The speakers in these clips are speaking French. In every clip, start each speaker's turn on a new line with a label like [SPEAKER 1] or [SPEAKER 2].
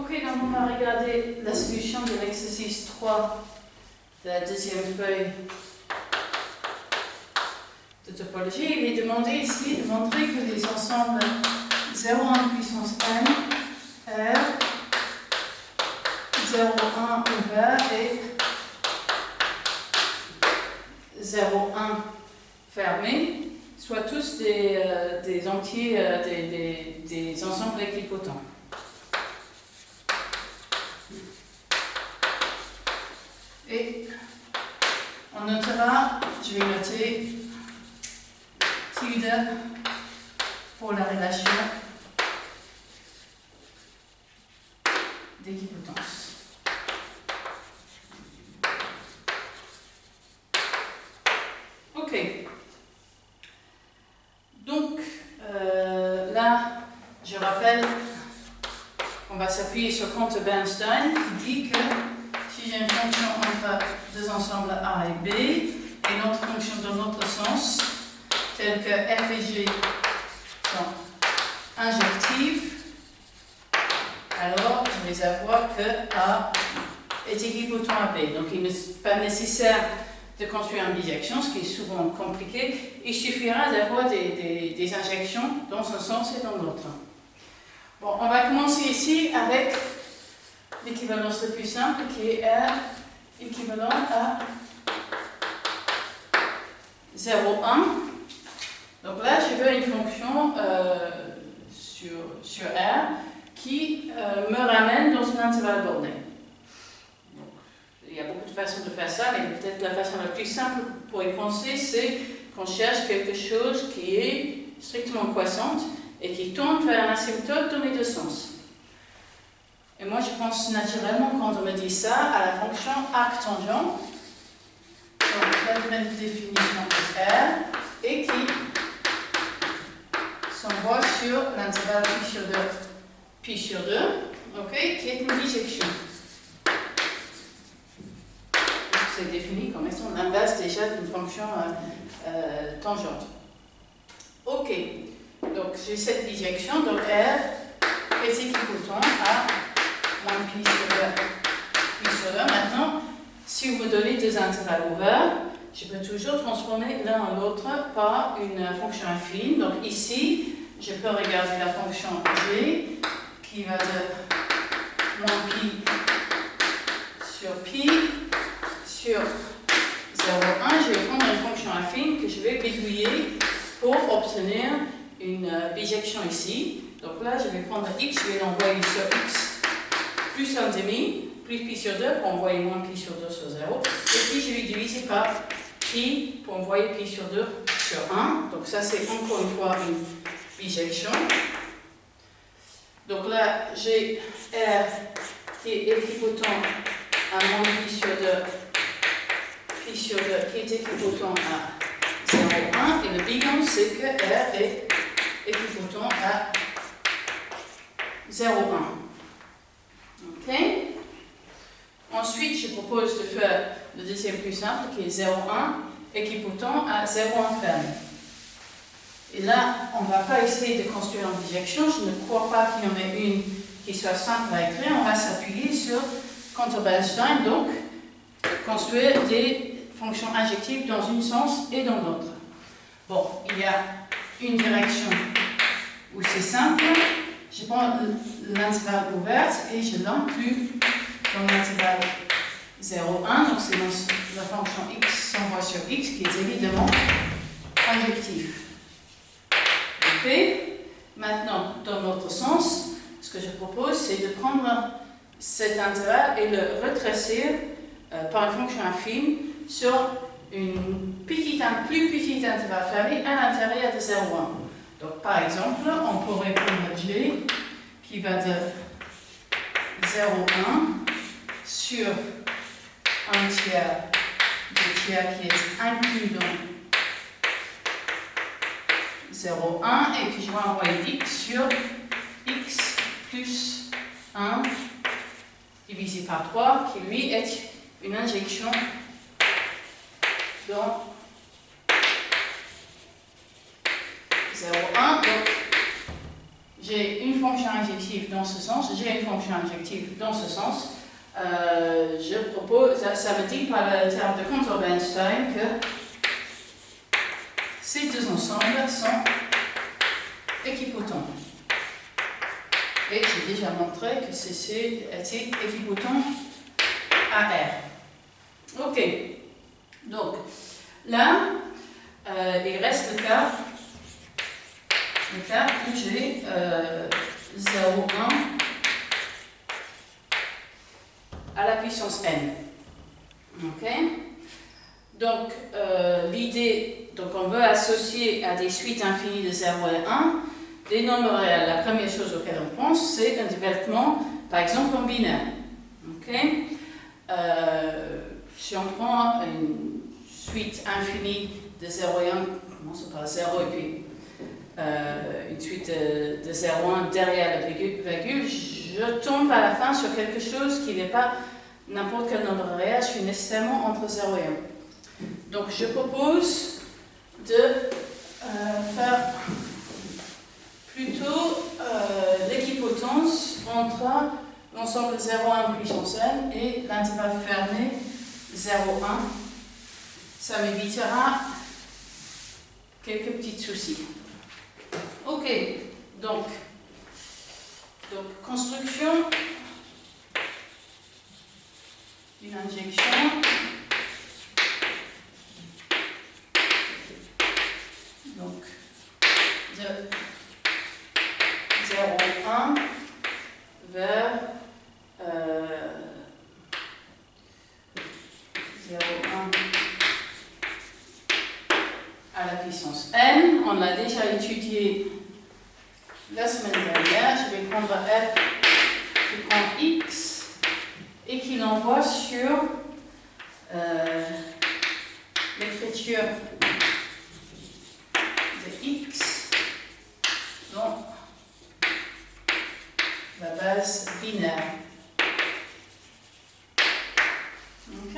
[SPEAKER 1] Ok, donc on va regarder la solution de l'exercice 3 de la deuxième feuille de topologie. Il est demandé ici de montrer que les ensembles 0,1 puissance n, R, 0,1 ouvert et 0,1 fermé soient tous des entiers, des ensembles équipotents. Et on notera, je vais noter tilde pour la relation d'équipotence. Ok. Donc, là, je rappelle qu'on va s'appuyer sur Cantor-Bernstein qui dit que si j'ai une fonction entre deux ensembles A et B, et une autre fonction dans l'autre sens, telle que f et g sont injectives, alors je vais avoir que A est équipotent à B. Donc il n'est pas nécessaire de construire une bijection, ce qui est souvent compliqué. Il suffira d'avoir des injections dans un sens et dans l'autre. Bon, on va commencer ici avec l'équivalence la plus simple qui est R équivalent à 0,1. Donc là, je veux une fonction sur R qui me ramène dans un intervalle borné. Donc, il y a beaucoup de façons de faire ça, mais peut-être la façon la plus simple pour y penser, c'est qu'on cherche quelque chose qui est strictement croissante et qui tourne vers un asymptote dans les deux sens. Et moi, je pense naturellement, quand on me dit ça, à la fonction arc-tangent, donc la même définition de R, et qui s'envoie sur l'intervalle pi sur 2, okay, qui est une bijection. C'est défini comme étant l'inverse déjà d'une fonction tangente. Ok, donc j'ai cette bijection, donc R est équipotent à moins pi sur 2. Maintenant, si vous me donnez deux intervalles ouverts, je peux toujours transformer l'un en l'autre par une fonction affine. Donc ici, je peux regarder la fonction g qui va de moins pi sur 0,1. Je vais prendre une fonction affine que je vais bidouiller pour obtenir une bijection ici. Donc là, je vais prendre x, je vais l'envoyer sur x plus 1,5, plus pi sur 2 pour envoyer moins pi sur 2 sur 0. Et puis je vais diviser par pi pour envoyer pi sur 2 sur 1. Donc ça c'est encore une fois une bijection. Donc là j'ai R qui est équipotent à moins pi sur 2 qui est équipotent à 0,1. Et le bilan c'est que R est équipotent à 0,1. Ok. Ensuite, je propose de faire le deuxième plus simple qui est 0,1 équipotent à 0,1 fermé. Et là, on ne va pas essayer de construire une bijection. Je ne crois pas qu'il y en ait une qui soit simple à écrire. On va s'appuyer sur Cantor-Bernstein, donc construire des fonctions injectives dans un sens et dans l'autre. Bon, il y a une direction où c'est simple. Je prends l'intervalle ouvert et je l'inclus dans l'intervalle 0,1. Donc c'est la fonction x s'envoie sur x qui est évidemment injective. Ok. Maintenant, dans l'autre sens, ce que je propose, c'est de prendre cet intervalle et le retracer par une fonction affine sur un plus petit intervalle fermé à l'intérieur de 0,1. Donc, par exemple, on pourrait prendre G qui va de 0,1 sur un tiers du tiers qui est inclus dans 0,1 et puis je vais envoyer x sur x plus 1 divisé par 3 qui lui est une injection dans 0,1. Donc, j'ai une fonction injective dans ce sens, j'ai une fonction injective dans ce sens, je propose, ça me dit par le terme de Cantor-Bernstein que ces deux ensembles sont équipotents. Et j'ai déjà montré que c'est équipotent à R. Ok. Donc, là, il reste le cas où j'ai 0,1 à la puissance n. Ok. Donc, l'idée, donc on veut associer à des suites infinies de 0 et 1 des nombres réels. La première chose auquel on pense, c'est un développement, par exemple, en binaire. Ok. Si on prend une suite infinie de 0 et 1, commence par 0 et puis une suite de 0 et 1 derrière la virgule, je tombe à la fin sur quelque chose qui n'est pas n'importe quel nombre réel, je suis nécessairement entre 0 et 1. Donc je propose de faire plutôt l'équipotence entre l'ensemble 0,1 puissance n et l'intervalle fermé 0,1. Ça m'évitera quelques petits soucis. Ok, donc construction d'une injection. Donc, de 0,1 vers 0,1 à la puissance n. On l'a déjà étudié la semaine dernière. Je vais prendre f qui prend x et qui l'envoie sur l'écriture de x dans la base binaire. Ok?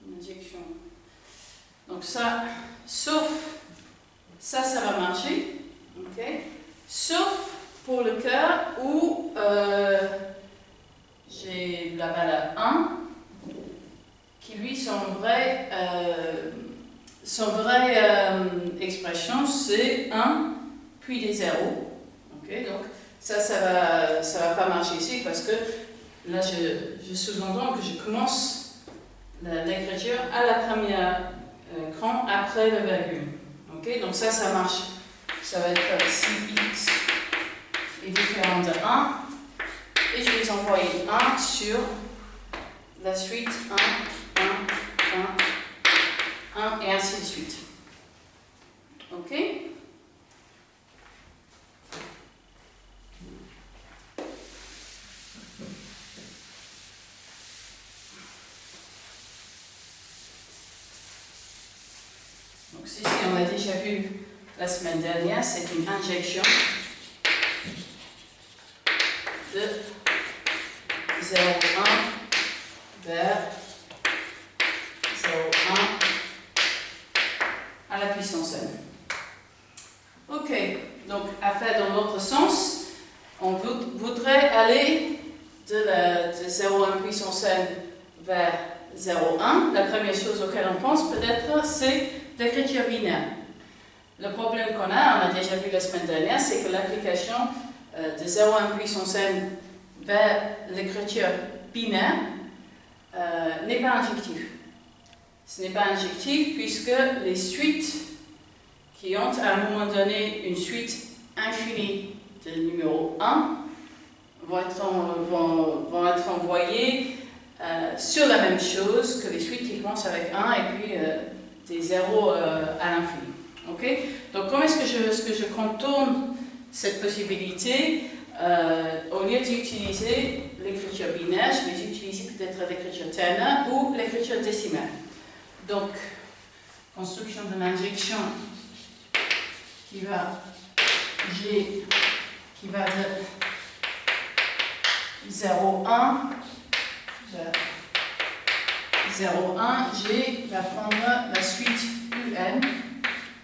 [SPEAKER 1] Une injection. Donc ça, sauf ça va marcher. Ok? Sauf pour le cas où j'ai la valeur 1 qui lui son vraie expression c'est 1 puis des zéros. Okay, donc ça va pas marcher ici parce que là je sous-entends que je commence l'écriture à la première cran après le virgule. Okay, donc ça marche. Ça va être si x est différent de 1 et je vais envoyer 1 sur la suite 1, 1, 1, 1 et ainsi de suite. Ok? Donc ceci on l'a déjà vu la semaine dernière, c'est une injection de 0,1 vers 0,1 à la puissance n. Ok, donc à faire dans l'autre sens, on voudrait aller de 0,1 puissance n vers 0,1. La première chose auquel on pense peut-être, c'est l'écriture binaire. Le problème qu'on a, on a déjà vu la semaine dernière, c'est que l'application de 0,1 puissance n vers l'écriture binaire n'est pas injective. Ce n'est pas injectif puisque les suites qui ont à un moment donné une suite infinie de numéro 1 vont être envoyées sur la même chose que les suites qui commencent avec 1 et puis des zéros à l'infini. Okay? Donc comment est-ce que je contourne cette possibilité au lieu d'utiliser l'écriture binaire, je vais utiliser peut-être l'écriture ternaire ou l'écriture décimale. Donc, construction de l'injection qui va de 0,1 vers 0,1, G va prendre la suite UN,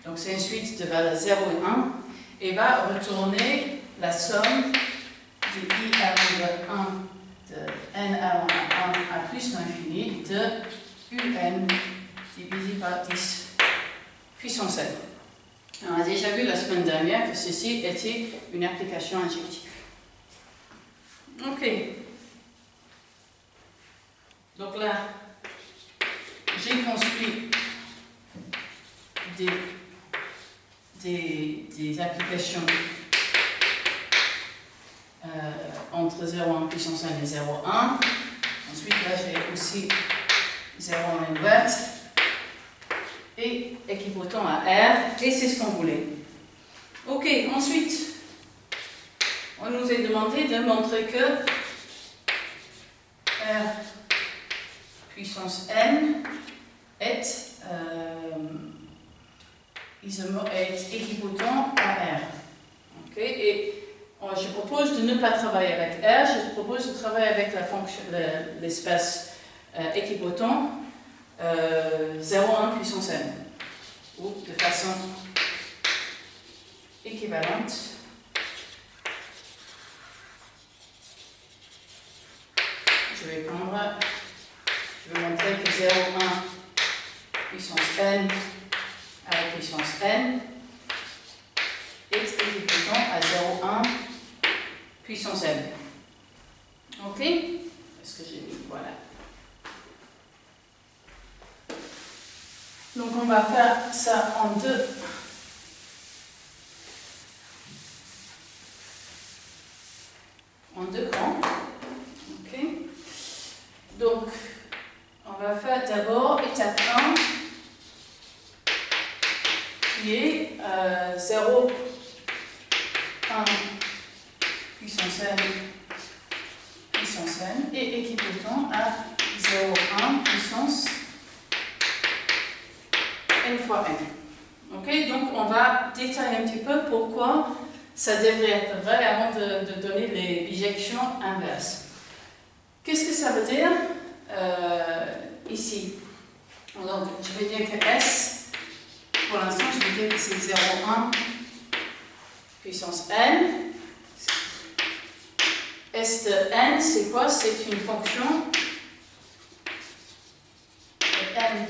[SPEAKER 1] donc c'est une suite de valeurs 0 et 1, et va retourner la somme de I allant de 1 de n allant à 1 à plus l'infini de un divisé par 10 puissance n. On a déjà vu la semaine dernière que ceci était une application injective. Ok. Donc là, j'ai construit des applications entre 0,1 puissance n et 0,1. Ensuite, là, j'ai aussi 0,1 inverse et équipotant à R, et c'est ce qu'on voulait. Ok, ensuite, on nous a demandé de montrer que R puissance n est équipotant à R. Okay? Et je propose de ne pas travailler avec R, je propose de travailler avec la fonction, l'espace équipotant 0,1 puissance n, ou de façon équivalente. Je vais montrer que 0,1 puissance n à la puissance n est équipotant à 0,1 puissance n. Ok? Est-ce que j'ai mis? Voilà. Donc on va faire ça en deux crans. Ok? Donc on va faire d'abord étape 1 qui est 0,1 puissance n et équipotant à 0,1 puissance n fois n. Ok, donc on va détailler un petit peu pourquoi ça devrait être vrai avant de donner les bijections inverses. Qu'est-ce que ça veut dire ici? Donc je vais dire que S, pour l'instant je vais dire que c'est 0,1 puissance n. S de n, c'est quoi? C'est une fonction de n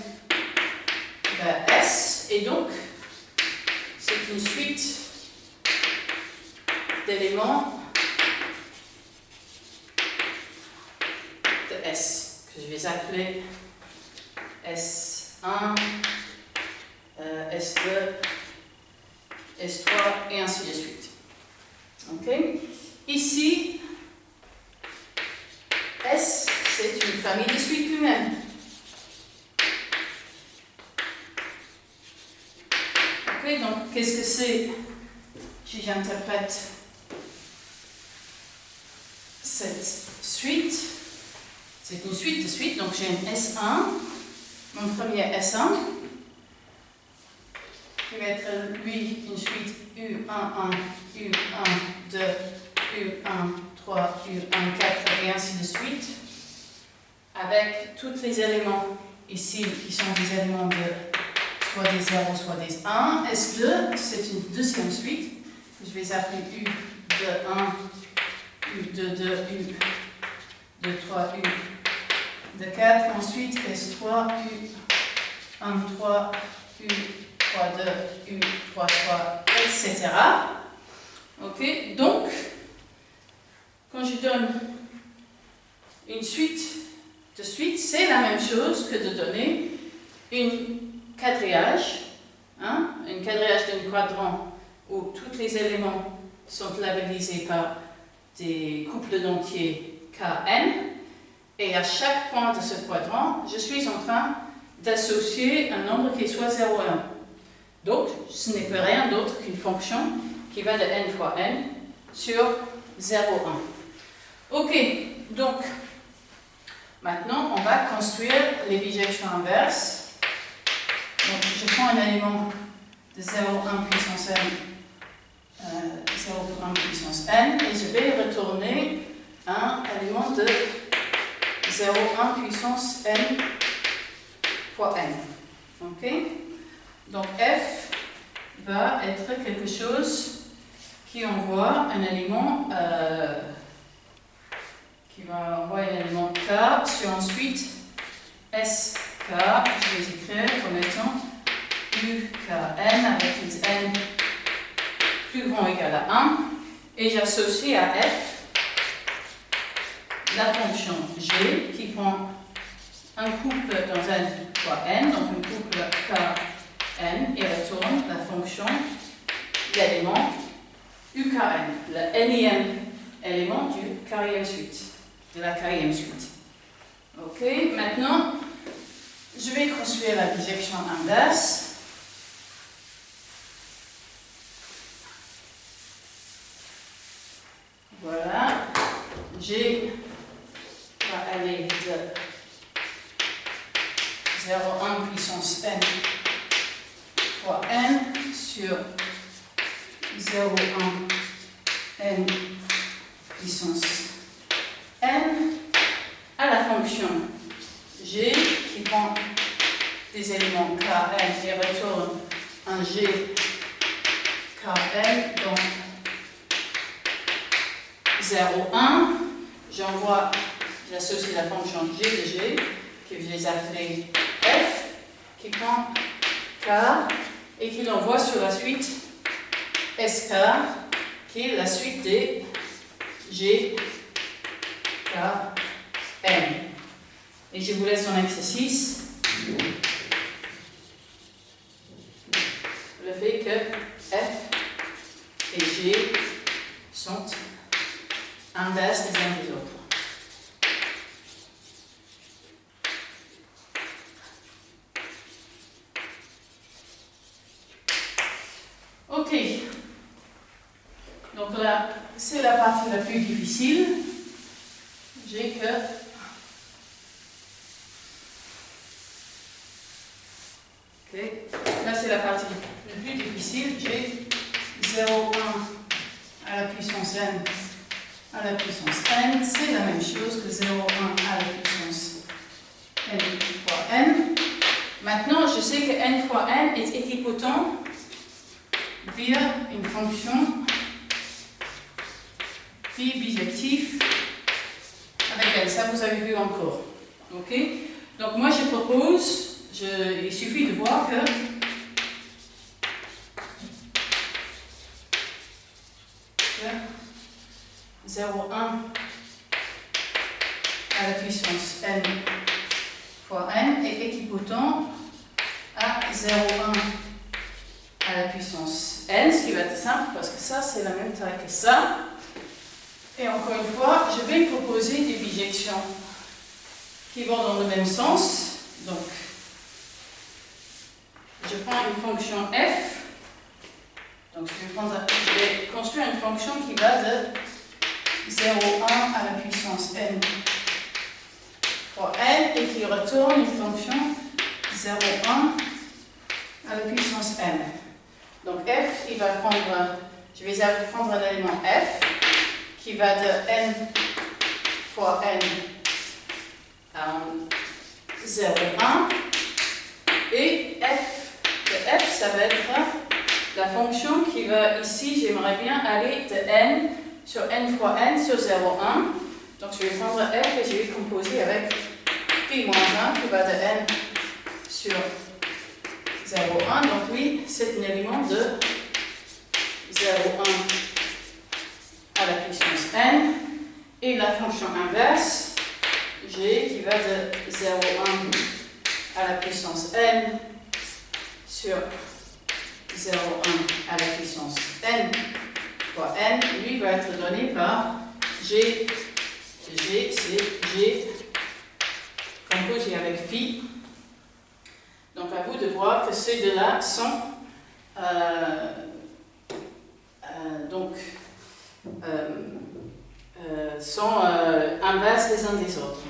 [SPEAKER 1] vers S, et donc c'est une suite d'éléments de S, que je vais appeler S1, S2, S3, et ainsi de suite. Ok? Ici, S, c'est une famille de suites lui-même. Ok, donc qu'est-ce que c'est si j'interprète cette suite? C'est une suite de suites, donc j'ai un S1, mon premier S1, qui va être lui une suite U11, U1, 2, U1, 3, U1, 4 et ainsi de suite, avec tous les éléments ici qui sont des éléments de soit des 0, soit des 1. S2, c'est une deuxième suite que je vais appeler U de 1, U de 2, U de 3, U de 4. Ensuite, S3, U 1, 3, U 3, 2, U 3, 3, etc. Ok, donc, quand je donne une suite de suites, c'est la même chose que de donner une quadrillage, un quadrillage d'un quadrant où tous les éléments sont labellisés par des couples d'entiers Kn, et à chaque point de ce quadrant, je suis en train d'associer un nombre qui soit 0 et 1. Donc, ce n'est plus rien d'autre qu'une fonction qui va de n fois n sur 0, 1. Ok, donc, maintenant, on va construire les bijections inverses. Donc, je prends un élément de 0,1 puissance n, 0,1 puissance n, et je vais retourner un élément de 0,1 puissance n fois n. Ok? Donc, f va être quelque chose qui envoie un élément qui va envoyer un élément K sur ensuite SK, je vais écrire comme étant UKN avec les N plus grand ou égal à 1 et j'associe à F la fonction G qui prend un couple dans N fois N, donc un couple KN et retourne la fonction l'élément UKN, le Nième élément du quatrième suite, de la quatrième suite. Ok, maintenant je vais construire la bijection inverse. Voilà, G va aller de 0,1 puissance n fois n sur 0,1 n puissance n à la fonction g qui prend des éléments kn et retourne un g kn, donc 0,1, j'associe la fonction g de g, que je vais appeler f, qui prend k et qui l'envoie sur la suite sk, qui est la suite des g, k, n. Et je vous laisse en exercice le fait que f et g sont inverses les uns des autres. Ok, donc là, c'est la partie la plus difficile. J'ai que là, c'est la partie la plus difficile. J'ai 0,1 à la puissance n à la puissance n. C'est la même chose que 0,1 à la puissance n fois n. Maintenant, je sais que n fois n est équipotent via une fonction phi bijectif avec elle. Ça, vous avez vu encore. Ok? Donc, moi, je propose, il suffit de voir que que 0,1 à la puissance n fois n est équipotent à 0,1 à la puissance n, ce qui va être simple parce que ça c'est la même taille que ça. Et encore une fois, je vais proposer des bijections qui vont dans le même sens. Donc, je prends une fonction f. Donc, je vais construire une fonction qui va de 0,1 à la puissance n fois n et qui retourne une fonction 0,1 à la puissance n. Donc f, il va prendre, je vais prendre un élément f qui va de n fois n à 0,1 et f de f, ça va être la fonction qui va ici, j'aimerais bien aller de n sur n fois n sur 0,1. Donc je vais prendre f et je vais composer avec pi moins 1 qui va de n sur 0,1. Donc oui, c'est un élément de 0,1 à la puissance n. Et la fonction inverse, g qui va de 0,1 à la puissance n sur 0,1 à la puissance n fois n, lui va être donné par g. G, c'est g composé avec phi. Donc à vous de voir que ces deux-là sont inverses les uns des autres.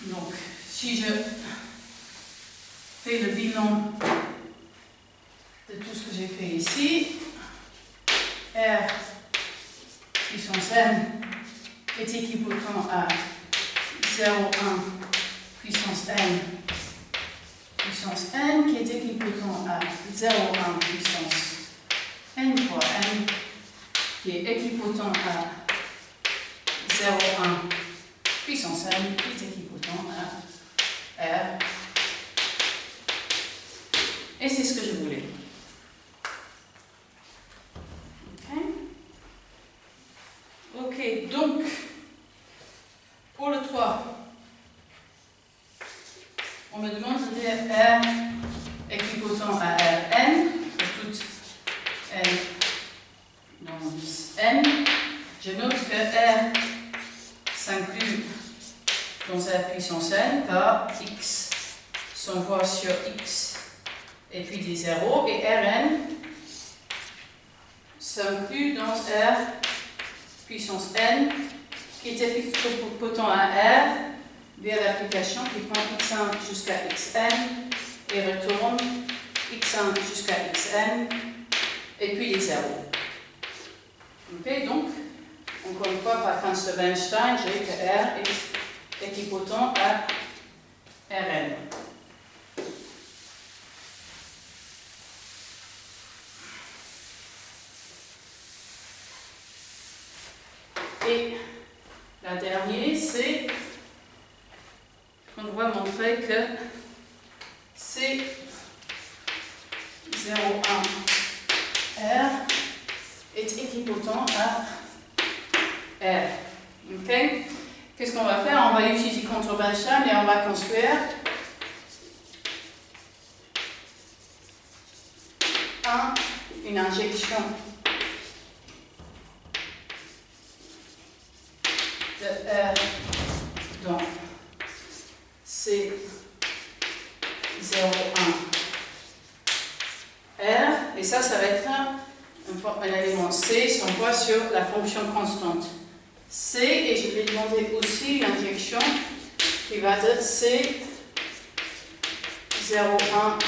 [SPEAKER 1] Donc si je fais le bilan de tout ce que j'ai fait ici, R puissance n est équipotent à 0,1 puissance n puissance n qui est équipotent à 0,1 puissance n fois n qui est équipotent à 0,1 puissance n qui est équipotent à r. Et c'est ce que je voulais. Ok, donc, pour le 3, on me demande de dire R équipotent à Rn, pour toute n dans n. Je note que R s'inclut dans R puissance n, car x s'envoie sur x et puis des zéros, et Rn s'inclut dans R puissance n, qui est équipotent à R, via l'application qui prend x1 jusqu'à xn et retourne x1 jusqu'à xn, et puis les zéros. Ok, donc, encore une fois, par Franz de Weinstein, j'ai que R est équipotent à Rn. Et la dernière, c'est qu'on doit montrer que C 0,1 R est équipotent à R. Ok? Qu'est-ce qu'on va faire? On va utiliser contre Weinstein et on va construire une injection de R dans C 0,1 R, et ça va être un élément C si on voit sur la fonction constante C, et je vais demander aussi une injection qui va de C 0,1